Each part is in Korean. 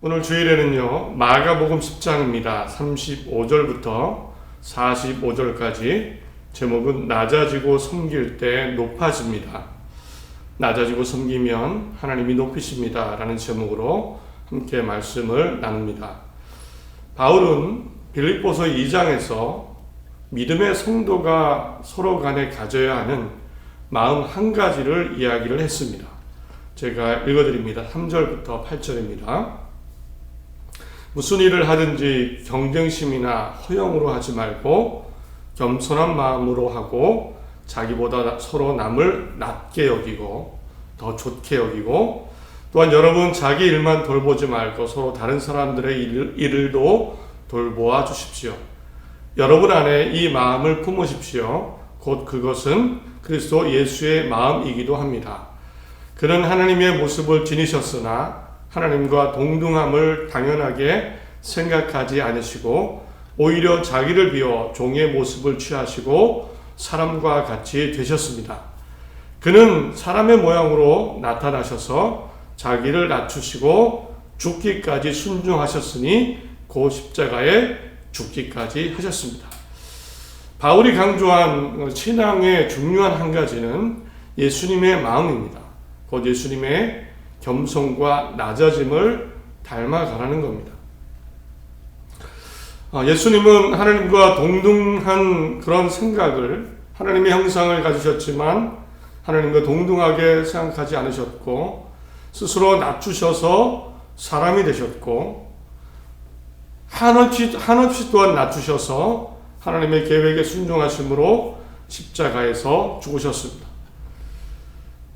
오늘 주일에는요, 마가복음 10장입니다. 35절부터 45절까지 제목은 낮아지고 섬길 때 높아집니다. 낮아지고 섬기면 하나님이 높이십니다. 라는 제목으로 함께 말씀을 나눕니다. 바울은 빌립보서 2장에서 믿음의 성도가 서로 간에 가져야 하는 마음 한 가지를 이야기를 했습니다. 제가 읽어드립니다. 3절부터 8절입니다. 무슨 일을 하든지 경쟁심이나 허영으로 하지 말고 겸손한 마음으로 하고 자기보다 서로 남을 낮게 여기고 더 좋게 여기고 또한 여러분 자기 일만 돌보지 말고 서로 다른 사람들의 일을도 돌보아 주십시오. 여러분 안에 이 마음을 품으십시오. 곧 그것은 그리스도 예수의 마음이기도 합니다. 그는 하나님의 모습을 지니셨으나 하나님과 동등함을 당연하게 생각하지 않으시고 오히려 자기를 비워 종의 모습을 취하시고 사람과 같이 되셨습니다. 그는 사람의 모양으로 나타나셔서 자기를 낮추시고 죽기까지 순종하셨으니 그 십자가에 죽기까지 하셨습니다. 바울이 강조한 신앙의 중요한 한 가지는 예수님의 마음입니다. 곧 예수님의 겸손과 낮아짐을 닮아가라는 겁니다. 예수님은 하나님과 동등한 그런 생각을, 하나님의 형상을 가지셨지만 하나님과 동등하게 생각하지 않으셨고 스스로 낮추셔서 사람이 되셨고 한없이 또한 낮추셔서 하나님의 계획에 순종하심으로 십자가에서 죽으셨습니다.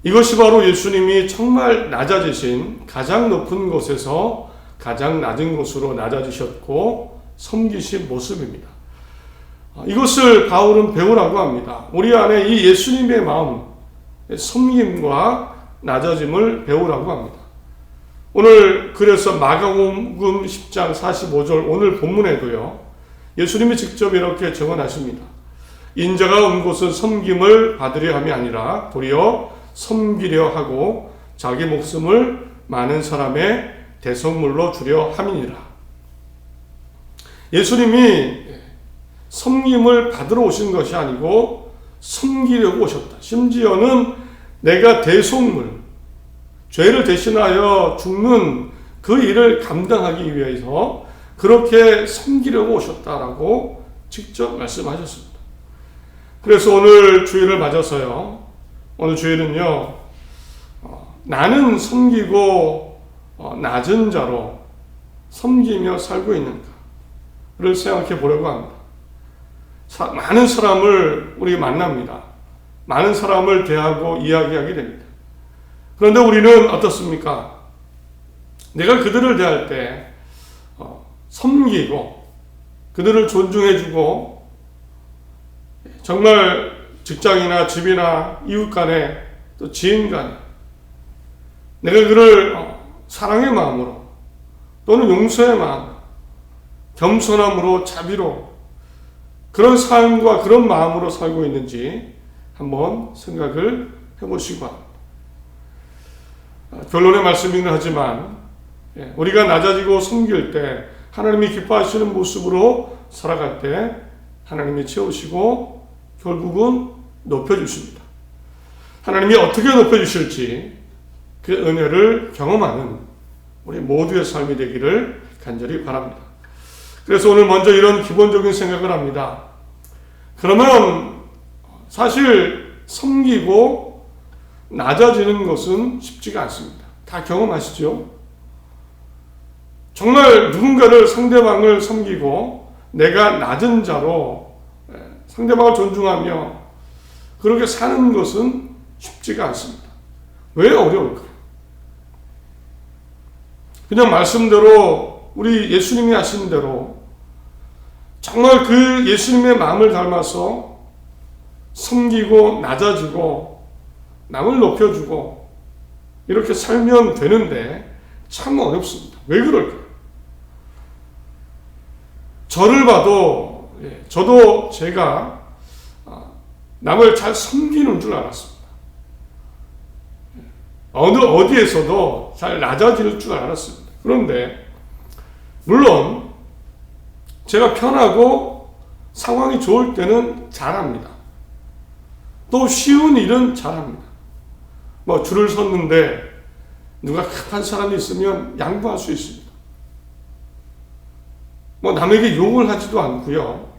이것이 바로 예수님이 정말 낮아지신 가장 높은 곳에서 가장 낮은 곳으로 낮아지셨고 섬기신 모습입니다. 이것을 바울은 배우라고 합니다. 우리 안에 이 예수님의 마음, 섬김과 낮아짐을 배우라고 합니다. 오늘 그래서 마가복음 10장 45절 오늘 본문에도요, 예수님이 직접 이렇게 증언하십니다. 인자가 온 곳은 섬김을 받으려 함이 아니라 도리어 섬기려 하고 자기 목숨을 많은 사람의 대속물로 주려 함이니라. 예수님이 섬김을 받으러 오신 것이 아니고 섬기려고 오셨다. 심지어는 내가 대속물, 죄를 대신하여 죽는 그 일을 감당하기 위해서 그렇게 섬기려고 오셨다라고 직접 말씀하셨습니다. 그래서 오늘 주일을 맞아서요, 오늘 주일은요, 나는 섬기고 낮은 자로 섬기며 살고 있는가를 생각해 보려고 합니다. 많은 사람을 우리 만납니다. 많은 사람을 대하고 이야기하게 됩니다. 그런데 우리는 어떻습니까? 내가 그들을 대할 때 섬기고 그들을 존중해주고 정말 직장이나 집이나 이웃 간에 또 지인 간에 내가 그를 사랑의 마음으로 또는 용서의 마음, 겸손함으로 자비로 그런 삶과 그런 마음으로 살고 있는지 한번 생각을 해보시기 바랍니다. 결론의 말씀이긴 하지만 우리가 낮아지고 섬길 때 하나님이 기뻐하시는 모습으로 살아갈 때 하나님이 채우시고 결국은 높여주십니다. 하나님이 어떻게 높여주실지 그 은혜를 경험하는 우리 모두의 삶이 되기를 간절히 바랍니다. 그래서 오늘 먼저 이런 기본적인 생각을 합니다. 그러면 사실 섬기고 낮아지는 것은 쉽지가 않습니다. 다 경험하시죠? 정말 누군가를 상대방을 섬기고 내가 낮은 자로 상대방을 존중하며 그렇게 사는 것은 쉽지가 않습니다. 왜 어려울까요? 그냥 말씀대로 우리 예수님이 하신 대로 정말 그 예수님의 마음을 닮아서 섬기고 낮아지고 남을 높여주고 이렇게 살면 되는데 참 어렵습니다. 왜 그럴까요? 저를 봐도 저도 제가 남을 잘 섬기는 줄 알았습니다. 어디에서도 잘 낮아질 줄 알았습니다. 그런데 물론 제가 편하고 상황이 좋을 때는 잘합니다. 또 쉬운 일은 잘합니다. 뭐 줄을 섰는데 누가 급한 사람이 있으면 양보할 수 있습니다. 뭐 남에게 욕을 하지도 않고요.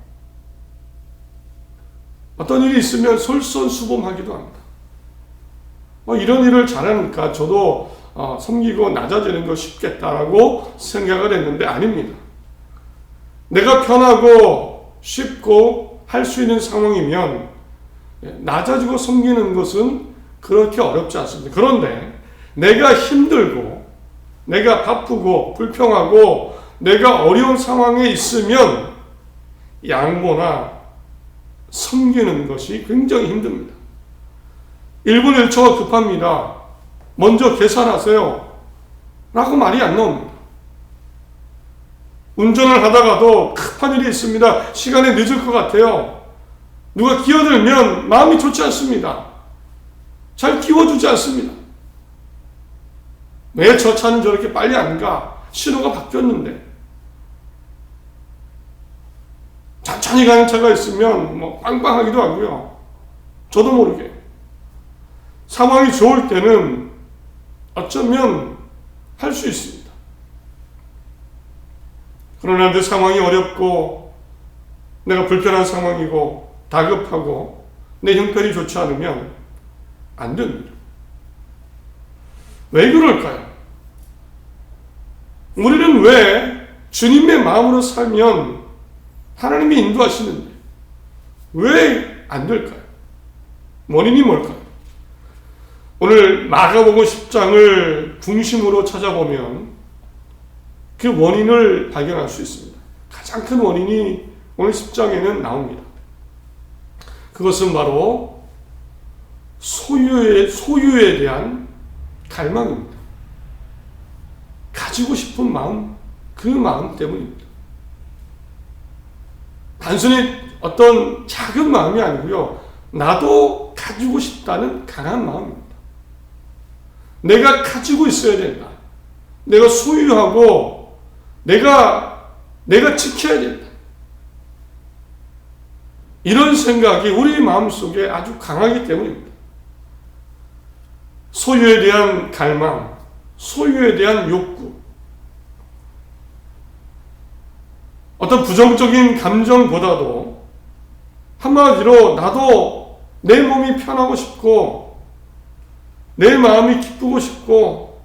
어떤 일이 있으면 솔선수범하기도 합니다. 뭐 이런 일을 잘하니까 저도 섬기고 낮아지는 거 쉽겠다라고 생각을 했는데 아닙니다. 내가 편하고 쉽고 할 수 있는 상황이면 낮아지고 섬기는 것은 그렇게 어렵지 않습니다. 그런데 내가 힘들고 내가 바쁘고 불평하고 내가 어려운 상황에 있으면 양보나 섬기는 것이 굉장히 힘듭니다. 1분 1초가 급합니다. 먼저 계산하세요. 라고 말이 안 나옵니다. 운전을 하다가도 급한 일이 있습니다. 시간이 늦을 것 같아요. 누가 끼어들면 마음이 좋지 않습니다. 잘 끼워주지 않습니다. 왜 저 차는 저렇게 빨리 안 가? 신호가 바뀌었는데. 천천히 가는 차가 있으면 뭐 빵빵하기도 하고요. 저도 모르게. 상황이 좋을 때는 어쩌면 할 수 있습니다. 그러나 내 상황이 어렵고 내가 불편한 상황이고 다급하고 내 형편이 좋지 않으면 안 됩니다. 왜 그럴까요? 우리는 왜 주님의 마음으로 살면 하나님이 인도하시는데 왜 안 될까요? 원인이 뭘까요? 오늘 마가복음 10장을 중심으로 찾아보면 그 원인을 발견할 수 있습니다. 가장 큰 원인이 오늘 10장에는 나옵니다. 그것은 바로 소유에 대한 갈망입니다. 가지고 싶은 마음, 그 마음 때문입니다. 단순히 어떤 작은 마음이 아니고요. 나도 가지고 싶다는 강한 마음입니다. 내가 가지고 있어야 된다. 내가 소유하고 내가 지켜야 된다. 이런 생각이 우리 마음속에 아주 강하기 때문입니다. 소유에 대한 갈망, 소유에 대한 욕구, 어떤 부정적인 감정보다도 한마디로 나도 내 몸이 편하고 싶고 내 마음이 기쁘고 싶고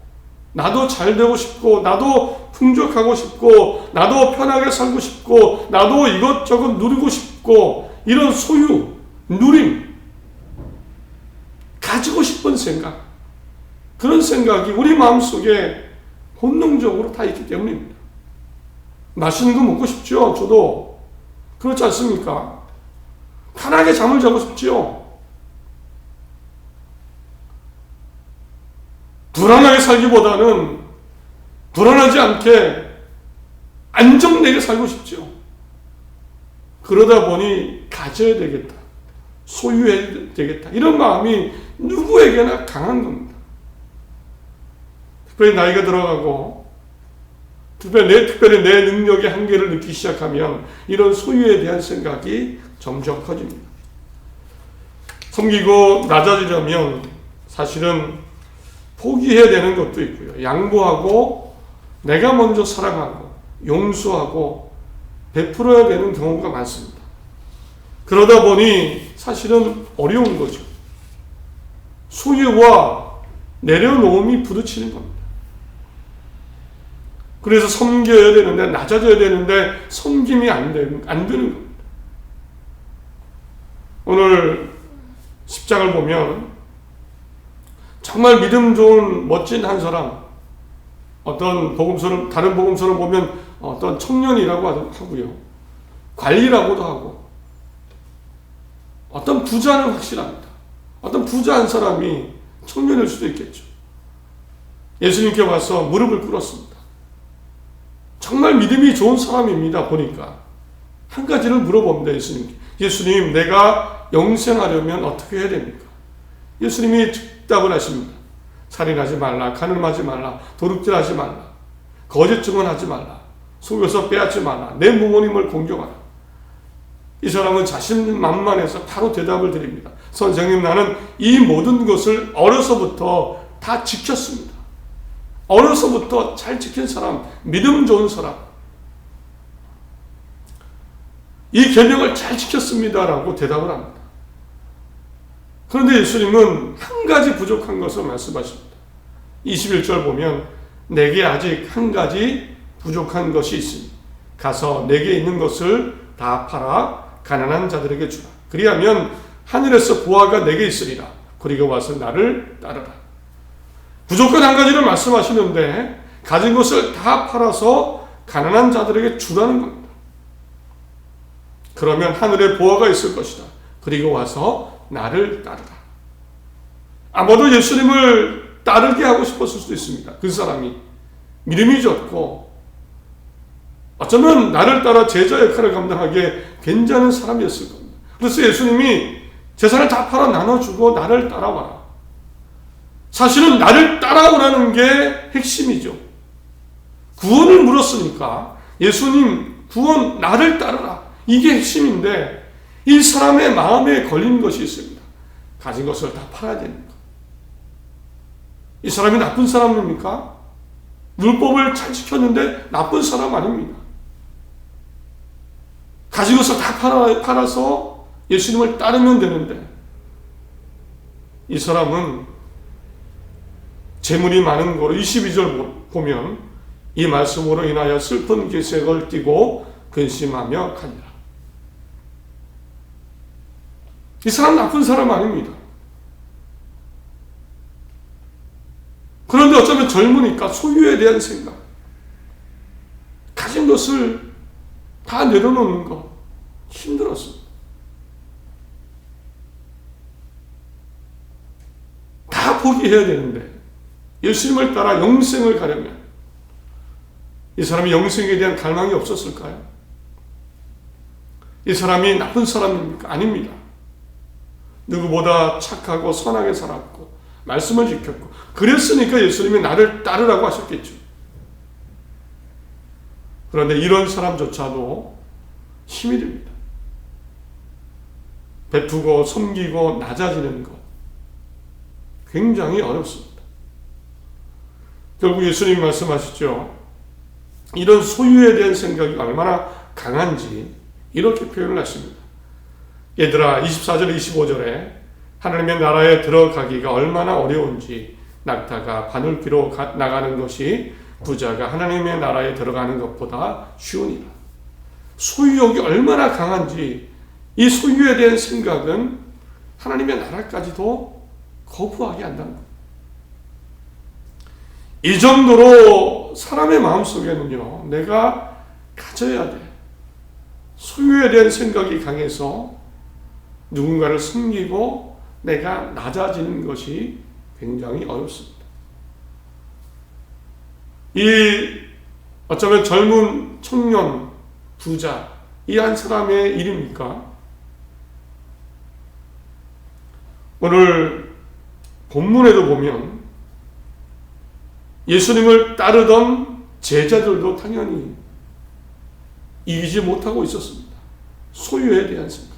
나도 잘 되고 싶고 나도 풍족하고 싶고 나도 편하게 살고 싶고 나도 이것저것 누리고 싶고 이런 소유, 누림, 가지고 싶은 생각, 그런 생각이 우리 마음속에 본능적으로 다 있기 때문입니다. 맛있는 거 먹고 싶죠? 저도. 그렇지 않습니까? 편하게 잠을 자고 싶지요? 불안하게 살기보다는 불안하지 않게 안정되게 살고 싶죠. 그러다 보니 가져야 되겠다. 소유해야 되겠다. 이런 마음이 누구에게나 강한 겁니다. 특별히 나이가 들어가고 특별히 내 능력의 한계를 느끼기 시작하면 이런 소유에 대한 생각이 점점 커집니다. 섬기고 낮아지려면 사실은 포기해야 되는 것도 있고요. 양보하고 내가 먼저 사랑하고 용서하고 베풀어야 되는 경우가 많습니다. 그러다 보니 사실은 어려운 거죠. 소유와 내려놓음이 부딪히는 겁니다. 그래서 섬겨야 되는데 낮아져야 되는데 섬김이 안 되는 겁니다. 오늘 10장을 보면 정말 믿음 좋은 멋진 한 사람, 어떤 복음서를 다른 복음서를 보면 어떤 청년이라고 하고요, 관리라고도 하고, 어떤 부자는 확실합니다. 어떤 부자 한 사람이 청년일 수도 있겠죠. 예수님께 와서 무릎을 꿇었습니다. 정말 믿음이 좋은 사람입니다. 보니까 한 가지를 물어봅니다. 예수님, 내가 영생하려면 어떻게 해야 됩니까? 예수님이 답을 하십니다. 살인하지 말라, 간음하지 말라, 도둑질하지 말라, 거짓 증언하지 말라, 속여서 빼앗지 마라. 내 부모님을 공경하라. 이 사람은 자신만만해서 바로 대답을 드립니다. 선생님, 나는 이 모든 것을 어려서부터 다 지켰습니다. 어려서부터 잘 지킨 사람, 믿음 좋은 사람, 이 계명을 잘 지켰습니다라고 대답을 합니다. 그런데 예수님은 한 가지 부족한 것을 말씀하십니다. 21절 보면 내게 아직 한 가지 부족한 것이 있으니 가서 내게 있는 것을 다 팔아 가난한 자들에게 주라. 그리하면 하늘에서 보화가 내게 있으리라. 그리고 와서 나를 따르라. 부족한 한 가지를 말씀하시는데 가진 것을 다 팔아서 가난한 자들에게 주라는 겁니다. 그러면 하늘에 보화가 있을 것이다. 그리고 와서 나를 따르라. 아마도 예수님을 따르게 하고 싶었을 수도 있습니다. 그 사람이 믿음이 좋고 어쩌면 나를 따라 제자 역할을 감당하기에 괜찮은 사람이었을 겁니다. 그래서 예수님이 재산을 다 팔아 나눠주고 나를 따라와라. 사실은 나를 따라오라는 게 핵심이죠. 구원을 물었으니까 예수님 구원 나를 따르라. 이게 핵심인데 이 사람의 마음에 걸린 것이 있습니다. 가진 것을 다 팔아야 됩니까? 이 사람이 나쁜 사람입니까? 율법을 잘 지켰는데 나쁜 사람 아닙니다. 가진 것을 다 팔아서 예수님을 따르면 되는데 이 사람은 재물이 많은 거로 22절 보면 이 말씀으로 인하여 슬픈 기색을 띠고 근심하며 가니라. 이 사람 나쁜 사람 아닙니다. 그런데 어쩌면 젊으니까 소유에 대한 생각, 가진 것을 다 내려놓는 거 힘들었습니다. 다 포기해야 되는데 예수님을 따라 영생을 가려면 이 사람이 영생에 대한 갈망이 없었을까요? 이 사람이 나쁜 사람입니까? 아닙니다. 누구보다 착하고 선하게 살았고 말씀을 지켰고 그랬으니까 예수님이 나를 따르라고 하셨겠죠. 그런데 이런 사람조차도 힘이 듭니다. 베푸고 섬기고 낮아지는 것 굉장히 어렵습니다. 결국 예수님 말씀하시죠. 이런 소유에 대한 생각이 얼마나 강한지 이렇게 표현을 하십니다. 얘들아 24절 25절에 하나님의 나라에 들어가기가 얼마나 어려운지 낙타가 바늘귀로 나가는 것이 부자가 하나님의 나라에 들어가는 것보다 쉬우니라. 소유욕이 얼마나 강한지 이 소유에 대한 생각은 하나님의 나라까지도 거부하게 한다는 겁니다. 이 정도로 사람의 마음속에는요, 내가 가져야 돼. 소유에 대한 생각이 강해서 누군가를 섬기고 내가 낮아지는 것이 굉장히 어렵습니다. 이 어쩌면 젊은 청년, 부자, 이 한 사람의 일입니까? 오늘 본문에도 보면 예수님을 따르던 제자들도 당연히 이기지 못하고 있었습니다. 소유에 대한 생각.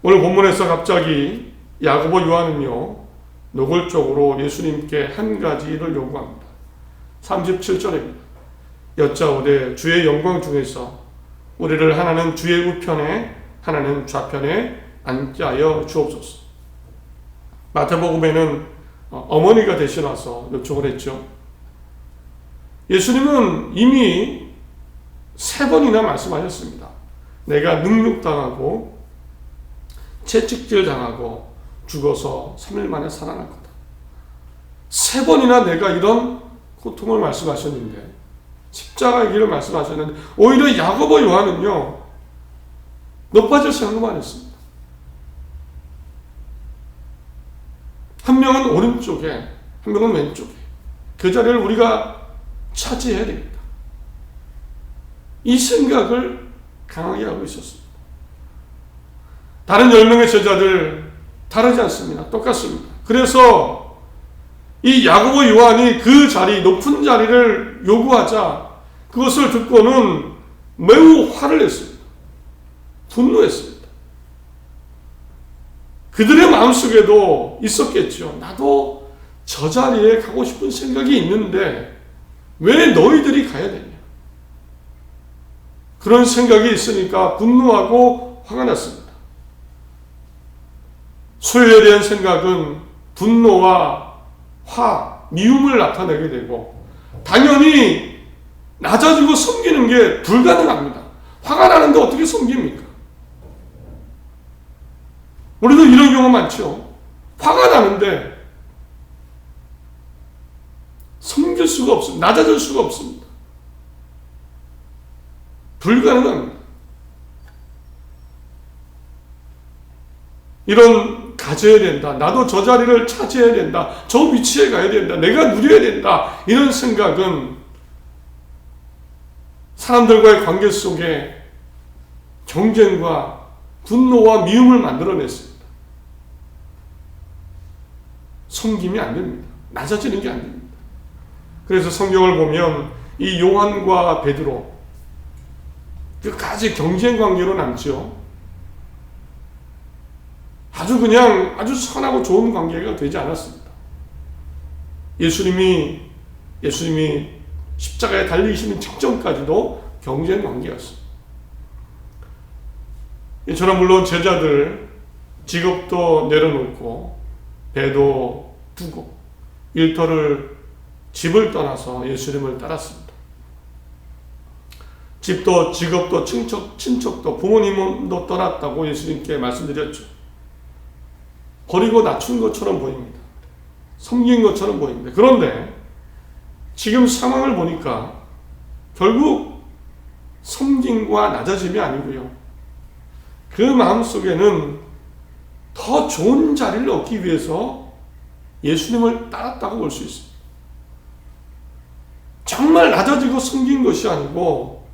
오늘 본문에서 갑자기 야고보 요한은요, 노골적으로 예수님께 한 가지를 요구합니다. 37절입니다. 여짜오되 주의 영광 중에서 우리를 하나는 주의 우편에 하나는 좌편에 앉게 하여 주옵소서. 마태복음에는 어머니가 대신와서 요청을 했죠. 예수님은 이미 3번이나 말씀하셨습니다. 내가 능욕당하고 채찍질 당하고 죽어서 3일 만에 살아날 거다. 3번이나 내가 이런 고통을 말씀하셨는데, 십자가의 길을 말씀하셨는데, 오히려 야고보 요한은요, 높아질 생각만 했습니다. 한 명은 오른쪽에, 한 명은 왼쪽에. 그 자리를 우리가 차지해야 됩니다. 이 생각을 강하게 하고 있었습니다. 다른 10명의 제자들 다르지 않습니다. 똑같습니다. 그래서 이 야고보 요한이 그 자리, 높은 자리를 요구하자 그것을 듣고는 매우 화를 냈습니다. 분노했습니다. 그들의 마음속에도 있었겠죠. 나도 저 자리에 가고 싶은 생각이 있는데 왜 너희들이 가야 되냐. 그런 생각이 있으니까 분노하고 화가 났습니다. 소유에 대한 생각은 분노와 화, 미움을 나타내게 되고 당연히 낮아지고 섬기는 게 불가능합니다. 화가 나는데 어떻게 섬깁니까? 우리도 이런 경우 많죠. 화가 나는데 섬길 수가 없습니다. 낮아질 수가 없습니다. 불가능합니다. 이런 가져야 된다. 나도 저 자리를 차지해야 된다. 저 위치에 가야 된다. 내가 누려야 된다. 이런 생각은 사람들과의 관계 속에 경쟁과 분노와 미움을 만들어냈습니다. 섬김이 안 됩니다. 낮아지는 게 안 됩니다. 그래서 성경을 보면 이 요한과 베드로 끝까지 경쟁 관계로 남죠. 아주 선하고 좋은 관계가 되지 않았습니다. 예수님이 십자가에 달리시는 직전까지도 경쟁 관계였습니다. 저는 물론 제자들 직업도 내려놓고 배도 두고 일터를 집을 떠나서 예수님을 따랐습니다. 집도 직업도 친척도 부모님도 떠났다고 예수님께 말씀드렸죠. 버리고 낮춘 것처럼 보입니다. 섬긴 것처럼 보입니다. 그런데 지금 상황을 보니까 결국 섬김과 낮아짐이 아니고요. 그 마음속에는 더 좋은 자리를 얻기 위해서 예수님을 따랐다고 볼 수 있습니다. 정말 낮아지고 섬긴 것이 아니고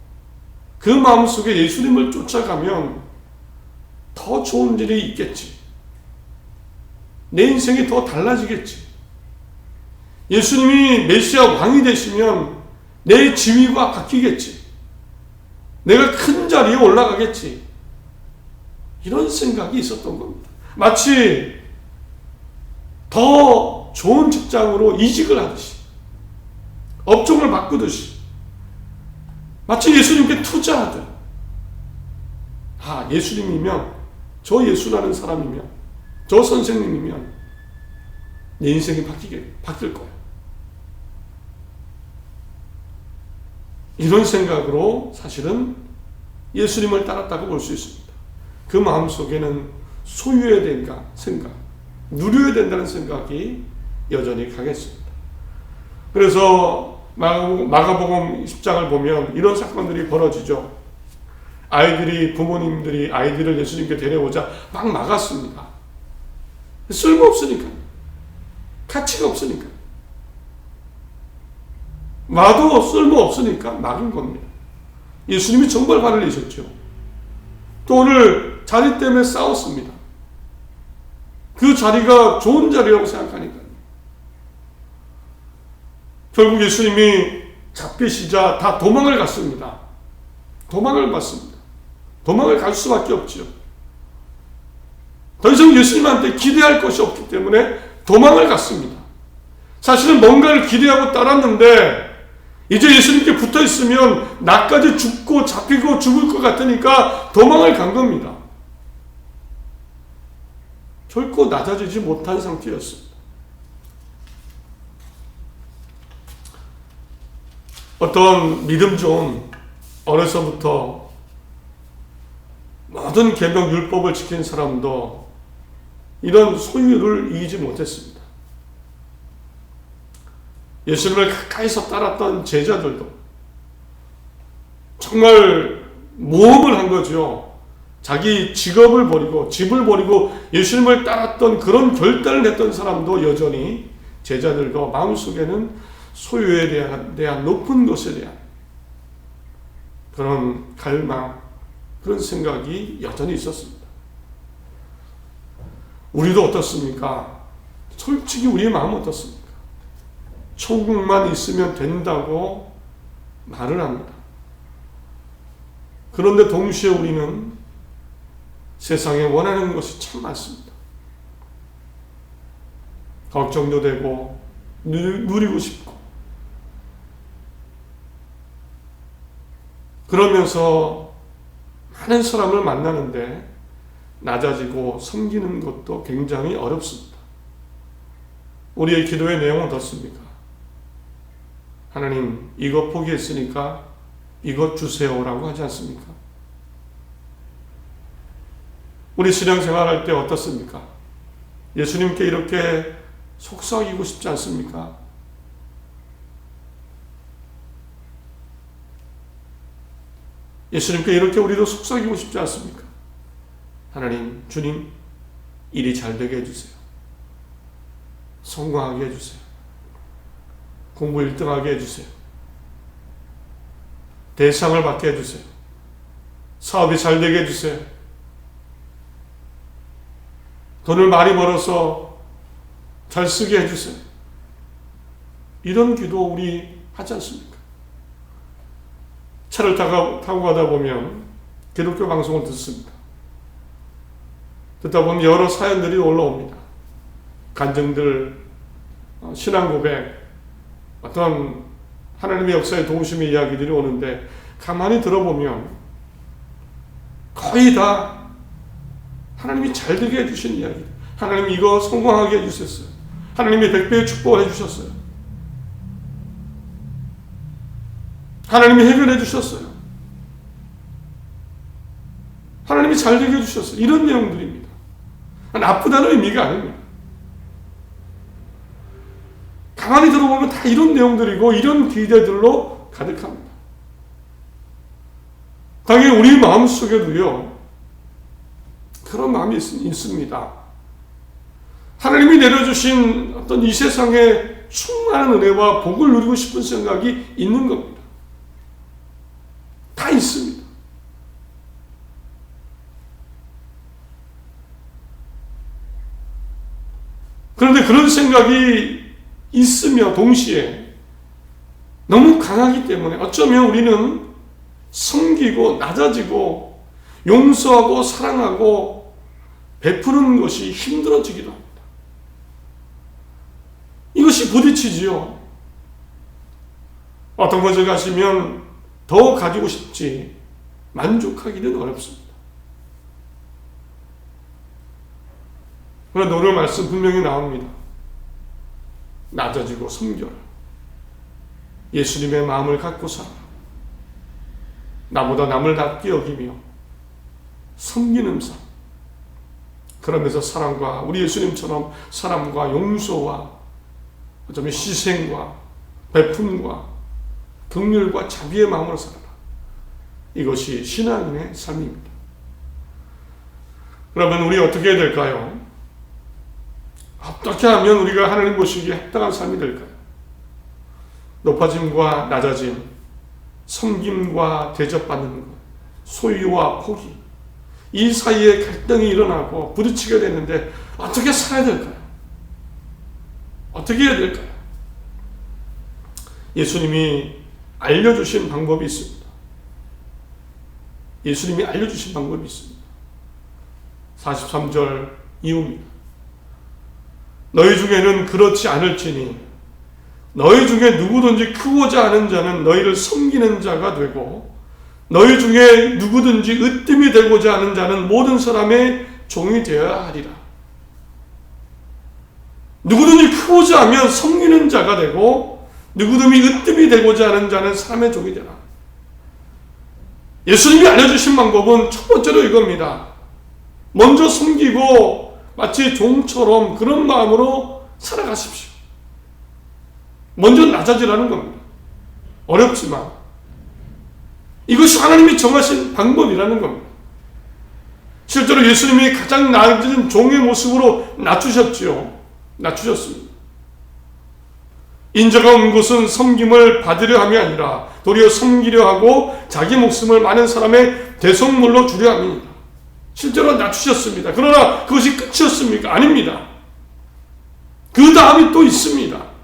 그 마음속에 예수님을 쫓아가면 더 좋은 일이 있겠지. 내 인생이 더 달라지겠지. 예수님이 메시아 왕이 되시면 내 지위가 바뀌겠지. 내가 큰 자리에 올라가겠지. 이런 생각이 있었던 겁니다. 마치 더 좋은 직장으로 이직을 하듯이, 업종을 바꾸듯이, 마치 예수님께 투자하듯, 예수님이면, 저 예수라는 사람이면, 저 선생님이면 내 인생이 바뀔 거야. 이런 생각으로 사실은 예수님을 따랐다고 볼 수 있습니다. 그 마음속에는 소유해야 된다 생각, 누려야 된다는 생각이 여전히 강했습니다. 그래서 마가복음 10장을 보면 이런 사건들이 벌어지죠. 부모님들이 아이들을 예수님께 데려오자 막 막았습니다. 쓸모없으니까, 가치가 없으니까, 와도 쓸모없으니까 막은 겁니다. 예수님이 정말 화를 내셨죠. 또 오늘 자리 때문에 싸웠습니다. 그 자리가 좋은 자리라고 생각하니까. 결국 예수님이 잡히시자 다 도망을 갔습니다. 도망을 갔습니다. 도망을 갈 수밖에 없죠. 더 이상 예수님한테 기대할 것이 없기 때문에 도망을 갔습니다. 사실은 뭔가를 기대하고 따랐는데 이제 예수님께 붙어 있으면 나까지 죽고 잡히고 죽을 것 같으니까 도망을 간 겁니다. 결코 낮아지지 못한 상태였습니다. 어떤 믿음 좋은 어려서부터 모든 계명 율법을 지킨 사람도 이런 소유를 이기지 못했습니다. 예수님을 가까이서 따랐던 제자들도 정말 모험을 한 거죠. 자기 직업을 버리고 집을 버리고 예수님을 따랐던 그런 결단을 했던 사람도 여전히 제자들도 마음속에는 소유에 대한 높은 것에 대한 그런 갈망, 그런 생각이 여전히 있었습니다. 우리도 어떻습니까? 솔직히 우리의 마음은 어떻습니까? 천국만 있으면 된다고 말을 합니다. 그런데 동시에 우리는 세상에 원하는 것이 참 많습니다. 걱정도 되고 누리고 싶고, 그러면서 많은 사람을 만나는데 낮아지고 섬기는 것도 굉장히 어렵습니다. 우리의 기도의 내용은 어떻습니까? 하나님, 이것 포기했으니까 이것 주세요라고 하지 않습니까? 우리 신앙생활할 때 어떻습니까? 예수님께 이렇게 속삭이고 싶지 않습니까? 예수님께 이렇게 우리도 속삭이고 싶지 않습니까? 하나님, 주님, 일이 잘 되게 해주세요. 성공하게 해주세요. 공부 1등하게 해주세요. 대상을 받게 해주세요. 사업이 잘 되게 해주세요. 돈을 많이 벌어서 잘 쓰게 해주세요. 이런 기도 우리 하지 않습니까? 차를 타고 가다 보면 기독교 방송을 듣습니다. 듣다 보면 여러 사연들이 올라옵니다. 간증들, 신앙 고백, 어떤 하나님의 역사에 도우심의 이야기들이 오는데 가만히 들어보면 거의 다 하나님이 잘 되게 해주신 이야기. 하나님 이거 성공하게 해주셨어요. 하나님이 100배의 축복을 해주셨어요. 하나님이 해결해 주셨어요. 하나님이 잘 되게 해주셨어요. 이런 내용들입니다. 나쁘다는 의미가 아닙니다. 가만히 들어보면 다 이런 내용들이고 이런 기대들로 가득합니다. 당연히 우리 마음속에도요, 그런 마음이 있습니다. 하나님이 내려주신 어떤 이 세상의 충만한 은혜와 복을 누리고 싶은 생각이 있는 겁니다. 다 있습니다. 그런데 그런 생각이 있으며 동시에 너무 강하기 때문에 어쩌면 우리는 섬기고 낮아지고 용서하고 사랑하고 베푸는 것이 힘들어지기도 합니다. 이것이 부딪히지요. 어떤 것을 가지면 더 가지고 싶지 만족하기는 어렵습니다. 그런데 오늘 말씀 분명히 나옵니다. 낮아지고 섬겨라. 예수님의 마음을 갖고 살아라. 나보다 남을 낮게 여기며 섬기는 삶. 그러면서 사랑과 우리 예수님처럼 사랑과 용서와 어쩌면 희생과 베품과 긍휼과 자비의 마음으로 살아라. 이것이 신앙인의 삶입니다. 그러면 우리 어떻게 해야 될까요? 어떻게 하면 우리가 하나님 보시기에 합당한 삶이 될까요? 높아짐과 낮아짐, 섬김과 대접받는 것, 소유와 포기, 이 사이에 갈등이 일어나고 부딪히게 되는데 어떻게 살아야 될까요? 어떻게 해야 될까요? 예수님이 알려주신 방법이 있습니다. 예수님이 알려주신 방법이 있습니다. 43절 이후입니다. 너희 중에는 그렇지 않을지니 너희 중에 누구든지 크고자 하는 자는 너희를 섬기는 자가 되고 너희 중에 누구든지 으뜸이 되고자 하는 자는 모든 사람의 종이 되어야 하리라. 누구든지 크고자 하면 섬기는 자가 되고 누구든지 으뜸이 되고자 하는 자는 사람의 종이 되라. 예수님이 알려주신 방법은 첫 번째로 이겁니다. 먼저 섬기고 마치 종처럼 그런 마음으로 살아가십시오. 먼저 낮아지라는 겁니다. 어렵지만 이것이 하나님이 정하신 방법이라는 겁니다. 실제로 예수님이 가장 낮은 종의 모습으로 낮추셨지요. 낮추셨습니다. 인자가 온 곳은 섬김을 받으려 함이 아니라 도리어 섬기려 하고 자기 목숨을 많은 사람의 대속물로 주려 함이니라. 실제로 낮추셨습니다. 그러나 그것이 끝이었습니까? 아닙니다. 그 다음이 또 있습니다.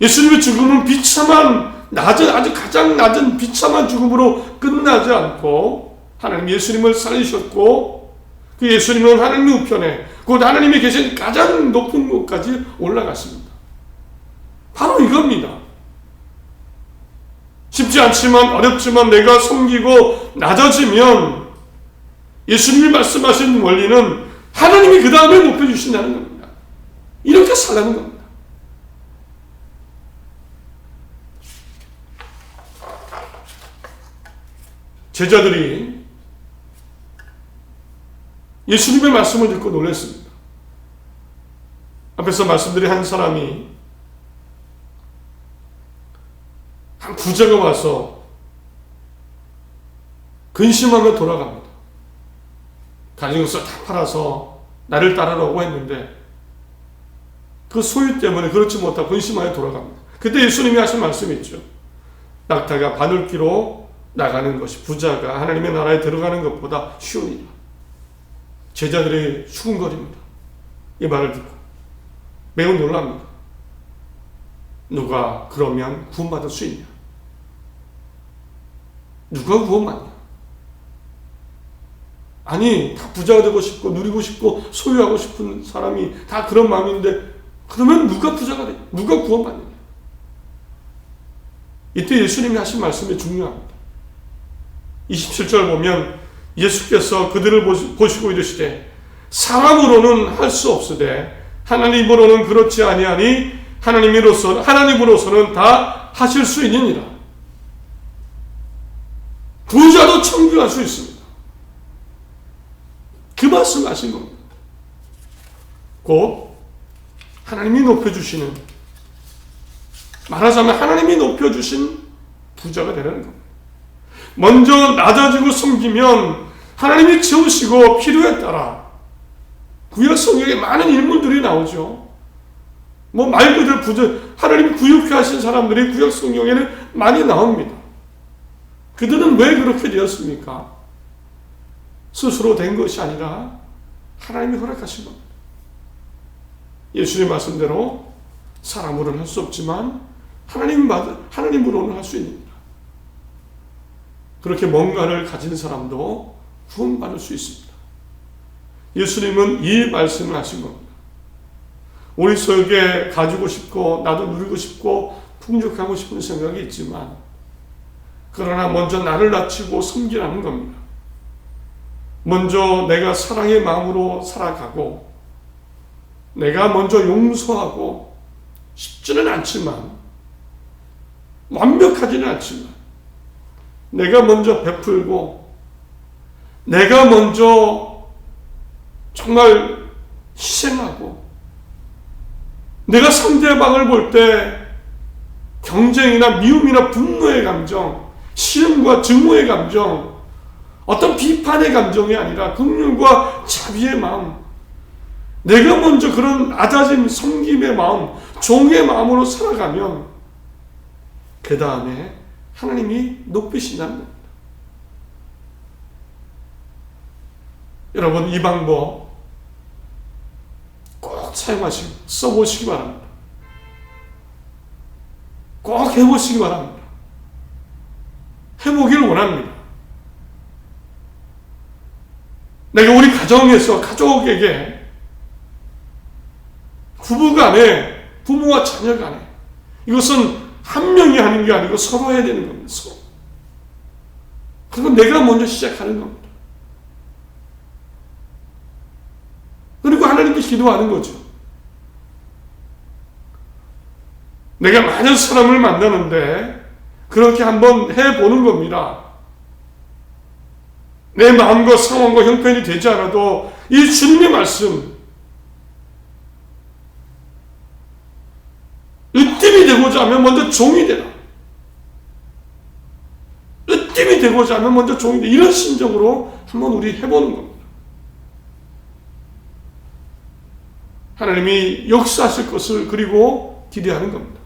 예수님의 죽음은 비참한 아주 가장 낮은 비참한 죽음으로 끝나지 않고 하나님 예수님을 살리셨고 그 예수님은 하나님의 우편에 곧 하나님이 계신 가장 높은 곳까지 올라갔습니다. 바로 이겁니다. 쉽지 않지만 어렵지만 내가 섬기고 낮아지면 예수님이 말씀하신 원리는 하나님이 그 다음에 높여주신다는 겁니다. 이렇게 살라는 겁니다. 제자들이 예수님의 말씀을 듣고 놀랐습니다. 앞에서 말씀드린 한 사람이 한 부자가 와서 근심하며 돌아갑니다. 가진 것을 다 팔아서 나를 따르라고 했는데 그 소유 때문에 그렇지 못하고 근심하여 돌아갑니다. 그때 예수님이 하신 말씀이 있죠. 낙타가 바늘기로 나가는 것이 부자가 하나님의 나라에 들어가는 것보다 쉬우니라. 제자들이 수군거립니다. 이 말을 듣고 매우 놀랍니다. 누가 그러면 구원받을 수 있냐? 누가 구원받냐? 아니, 다 부자가 되고 싶고 누리고 싶고 소유하고 싶은 사람이 다 그런 마음인데 그러면 누가 부자가 돼? 누가 구원받느냐? 이때 예수님이 하신 말씀이 중요합니다. 27절 보면 예수께서 그들을 보시고 이르시되 사람으로는 할 수 없으되 하나님으로는 그렇지 아니하니 하나님으로서는 다 하실 수 있느니라. 부자도 청구할 수 있습니다. 그 말씀을 하신 겁니다. 곧 하나님이 높여주시는, 말하자면 하나님이 높여주신 부자가 되라는 겁니다. 먼저 낮아지고 섬기면 하나님이 채우시고 필요에 따라 구약 성경에 많은 인물들이 나오죠. 말 그대로 부자, 하나님이 구육해 하신 사람들이 구약 성경에는 많이 나옵니다. 그들은 왜 그렇게 되었습니까? 스스로 된 것이 아니라 하나님이 허락하신 겁니다. 예수님 말씀대로 사람으로는 할 수 없지만 하나님으로는 할 수 있습니다. 그렇게 뭔가를 가진 사람도 구원받을 수 있습니다. 예수님은 이 말씀을 하신 겁니다. 우리 속에 가지고 싶고 나도 누리고 싶고 풍족하고 싶은 생각이 있지만 그러나 먼저 나를 낮추고 섬기라는 겁니다. 먼저 내가 사랑의 마음으로 살아가고 내가 먼저 용서하고 쉽지는 않지만 완벽하지는 않지만 내가 먼저 베풀고 내가 먼저 정말 희생하고 내가 상대방을 볼 때 경쟁이나 미움이나 분노의 감정, 싫음과 증오의 감정, 어떤 비판의 감정이 아니라 긍휼과 자비의 마음, 내가 먼저 그런 낮아짐, 섬김의 마음, 종의 마음으로 살아가면 그 다음에 하나님이 높이신다는 겁니다. 여러분, 이 방법 꼭 사용하시고 써보시기 바랍니다. 꼭 해보시기 바랍니다. 해보길 원합니다. 내가 우리 가정에서 가족에게 부부간에 부모와 자녀간에 이것은 한 명이 하는 게 아니고 서로 해야 되는 겁니다. 서로. 그리고 내가 먼저 시작하는 겁니다. 그리고 하나님께 기도하는 거죠. 내가 많은 사람을 만나는데 그렇게 한번 해보는 겁니다. 내 마음과 상황과 형편이 되지 않아도 이 주님의 말씀, 으뜸이 되고자 하면 먼저 종이 되라. 으뜸이 되고자 하면 먼저 종이 되라. 이런 심정으로 한번 우리 해보는 겁니다. 하나님이 역사하실 것을 그리고 기대하는 겁니다.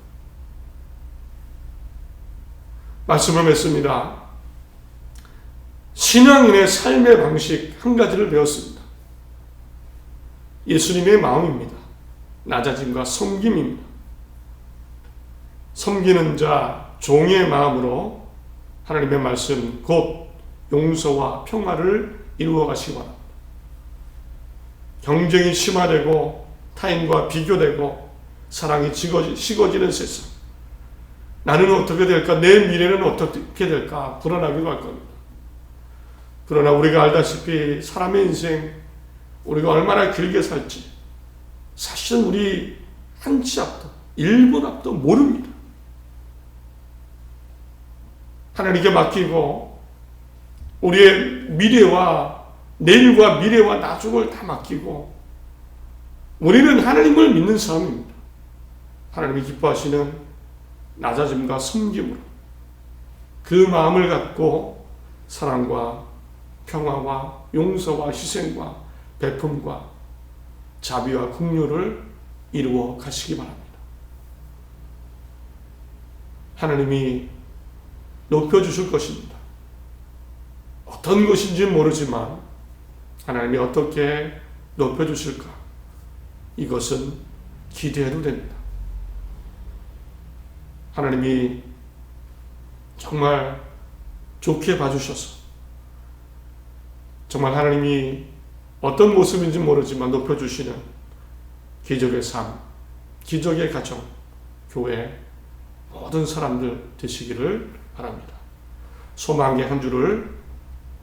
말씀을 맺습니다. 신앙인의 삶의 방식 한 가지를 배웠습니다. 예수님의 마음입니다. 낮아짐과 섬김입니다. 섬기는 자, 종의 마음으로 하나님의 말씀, 곧 용서와 평화를 이루어 가시기 바랍니다. 경쟁이 심화되고 타인과 비교되고 사랑이 식어지는 세상. 나는 어떻게 될까? 내 미래는 어떻게 될까? 불안하기도 할 겁니다. 그러나 우리가 알다시피 사람의 인생, 우리가 얼마나 길게 살지 사실은 우리 한 치 앞도 1분 앞도 모릅니다. 하나님께 맡기고 우리의 미래와 내일과 미래와 나중을 다 맡기고 우리는 하나님을 믿는 사람입니다. 하나님이 기뻐하시는 낮아짐과 섬김으로 그 마음을 갖고 사랑과 평화와 용서와 희생과 베품과 자비와 긍휼을 이루어 가시기 바랍니다. 하나님이 높여주실 것입니다. 어떤 것인지 모르지만 하나님이 어떻게 높여주실까? 이것은 기대해도 됩니다. 하나님이 정말 좋게 봐주셔서 정말 하나님이 어떤 모습인지 모르지만 높여주시는 기적의 삶, 기적의 가정, 교회 모든 사람들 되시기를 바랍니다. 소망의 한 주를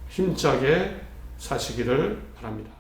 힘차게 사시기를 바랍니다.